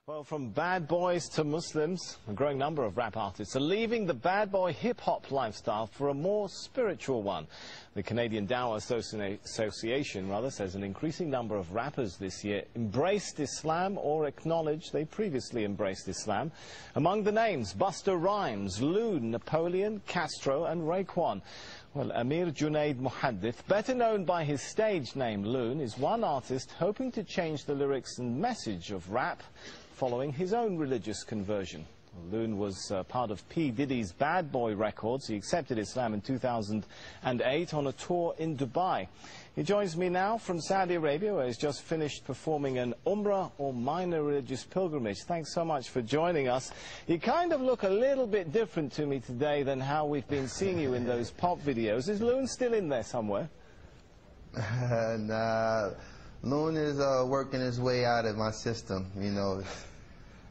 Well, from bad boys to Muslims, a growing number of rap artists are leaving the bad boy hip-hop lifestyle for a more spiritual one. The Canadian Dawah Association says an increasing number of rappers this year embraced Islam or acknowledged they previously embraced Islam. Among the names, Busta Rhymes, Loon, Napoleon, Castro and Raekwon. Well, Amir Junaid Muhaddith, better known by his stage name Loon, is one artist hoping to change the lyrics and message of rap following his own religious conversion. Loon was part of P. Diddy's Bad Boy Records. He accepted Islam in 2008 on a tour in Dubai. He joins me now from Saudi Arabia, where he's just finished performing an Umrah or minor religious pilgrimage. Thanks so much for joining us. You kind of look a little bit different to me today than how we've been seeing you in those pop videos. Is Loon still in there somewhere? Nah, Loon is working his way out of my system, you know.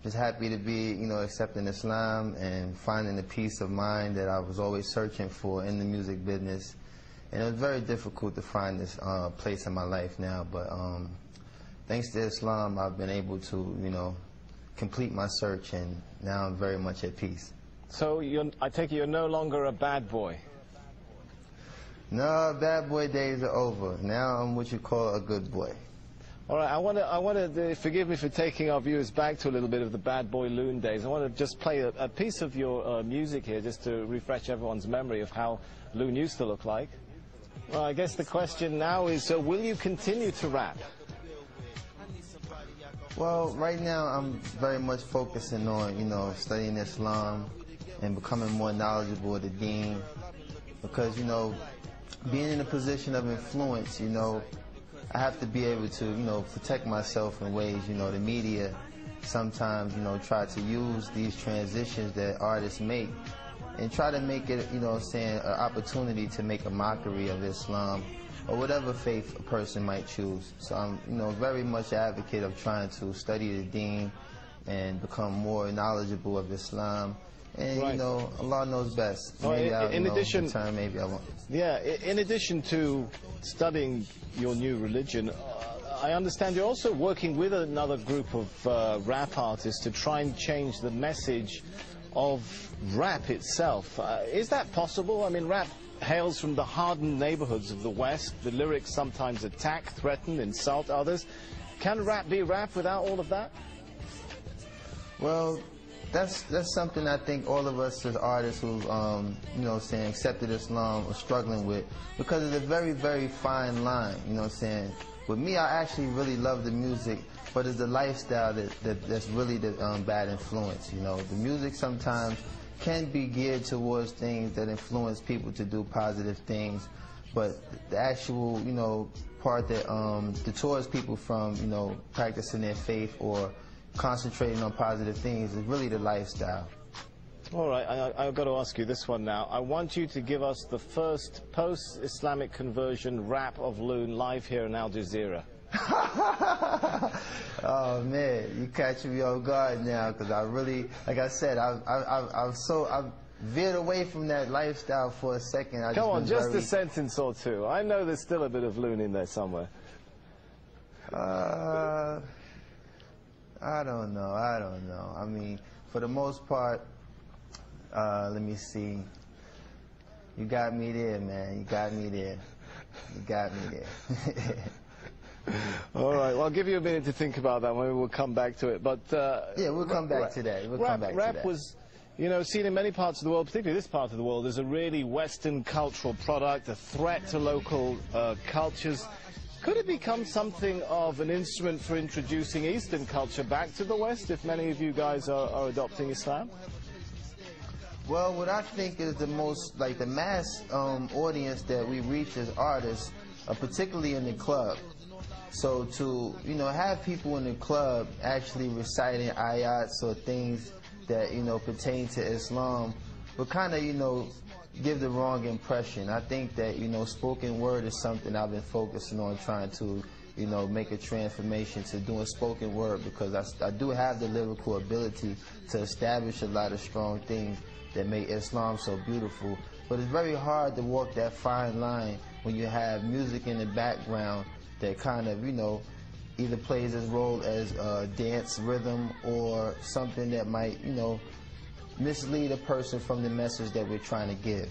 Just happy to be, accepting Islam and finding the peace of mind that I was always searching for in the music business. And it was very difficult to find this place in my life now, but thanks to Islam, I've been able to, complete my search, and now I'm very much at peace. So I take it you're no longer a bad boy? No, bad boy days are over. Now I'm what you call a good boy. All right, I want to forgive me for taking our viewers back to a little bit of the Bad Boy Loon days. I want to just play a piece of your music here, just to refresh everyone's memory of how Loon used to look like. Well, I guess the question now is, will you continue to rap? Well, right now I'm very much focusing on, studying Islam and becoming more knowledgeable of the deen. Because, being in a position of influence, I have to be able to, protect myself in ways, the media sometimes, try to use these transitions that artists make and try to make it, an opportunity to make a mockery of Islam or whatever faith a person might choose. So I'm, very much an advocate of trying to study the deen and become more knowledgeable of Islam. And, right. Allah knows best. Well, maybe in addition, maybe I won't. Yeah, in addition to studying your new religion, I understand you're also working with another group of rap artists to try and change the message of rap itself. Is that possible? I mean, rap hails from the hardened neighborhoods of the West. The lyrics sometimes attack, threaten, insult others. Can rap be rap without all of that? Well, that's something I think all of us as artists who, accepted Islam are struggling with, because it's a very, very fine line, With me, I actually really love the music, but it's the lifestyle that's really the bad influence, The music sometimes can be geared towards things that influence people to do positive things, but the actual, part that detours people from, practicing their faith or concentrating on positive things is really the lifestyle. All right, I've got to ask you this one now. I want you to give us the first post-Islamic conversion rap of Loon live here in Al Jazeera. Oh man, you catch me off guard now, because I really, like I said, I've veered away from that lifestyle for a second. Come on, just a sentence or two. I know there's still a bit of Loon in there somewhere. I don't know. I mean, for the most part, let me see. You got me there, man. You got me there. All right, well, I'll give you a minute to think about that. Maybe we'll come back to it. But yeah, we'll come back to that. Rap was, seen in many parts of the world, particularly this part of the world, as a really Western cultural product, a threat to local cultures. Could it become something of an instrument for introducing Eastern culture back to the West, if many of you guys are adopting Islam? Well, what I think is the most, the mass audience that we reach as artists, particularly in the club. So to, have people in the club actually reciting ayats or things that, pertain to Islam would kind of, give the wrong impression. I think that, spoken word is something I've been focusing on, trying to, make a transformation to doing spoken word, because I do have the lyrical ability to establish a lot of strong things that make Islam so beautiful. But it's very hard to walk that fine line when you have music in the background that kind of, either plays its role as dance, rhythm, or something that might, you know, mislead a person from the message that we're trying to give.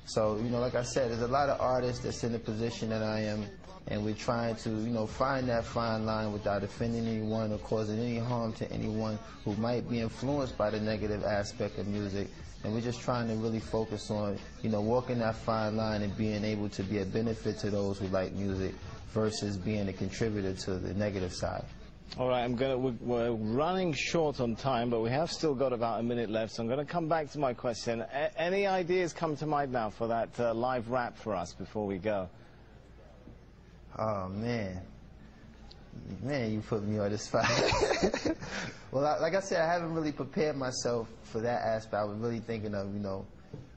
So, you know, like I said, there's a lot of artists that's in the position that I am, and we're trying to, you know, find that fine line without offending anyone or causing any harm to anyone who might be influenced by the negative aspect of music. And we're just trying to really focus on, you know, walking that fine line and being able to be a benefit to those who like music versus being a contributor to the negative side. All right, we're running short on time, but we have still got about a minute left, so I'm going to come back to my question. Any ideas come to mind now for that live rap for us before we go? Oh, man. Man, you put me on the spot. Well, like I said, I haven't really prepared myself for that aspect. I was really thinking of, you know,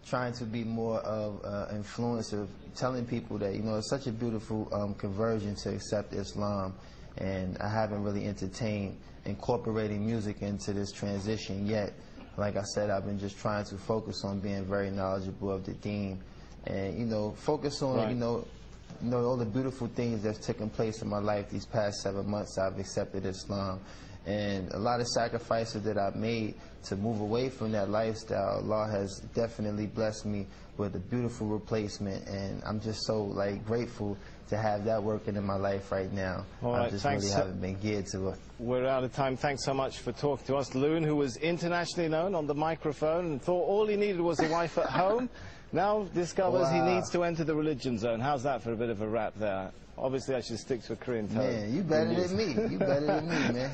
trying to be more of an influencer, telling people that, you know, it's such a beautiful conversion to accept Islam. And I haven't really entertained incorporating music into this transition yet. Like I said, I've been just trying to focus on being very knowledgeable of the deen, and, you know, focus on, right, you know, all the beautiful things that's taken place in my life these past 7 months. I've accepted Islam, and a lot of sacrifices that I've made to move away from that lifestyle. Allah has definitely blessed me with a beautiful replacement, and I'm just so, like, grateful to have that working in my life right now. All right, I just really haven't been geared to it. We're out of time. Thanks so much for talking to us. Loon, who was internationally known on the microphone and thought all he needed was a wife at home, now discovers he needs to enter the religion zone. How's that for a bit of a rap there? Obviously, I should stick to a Korean tone. Man, you better than me. You better than me, man.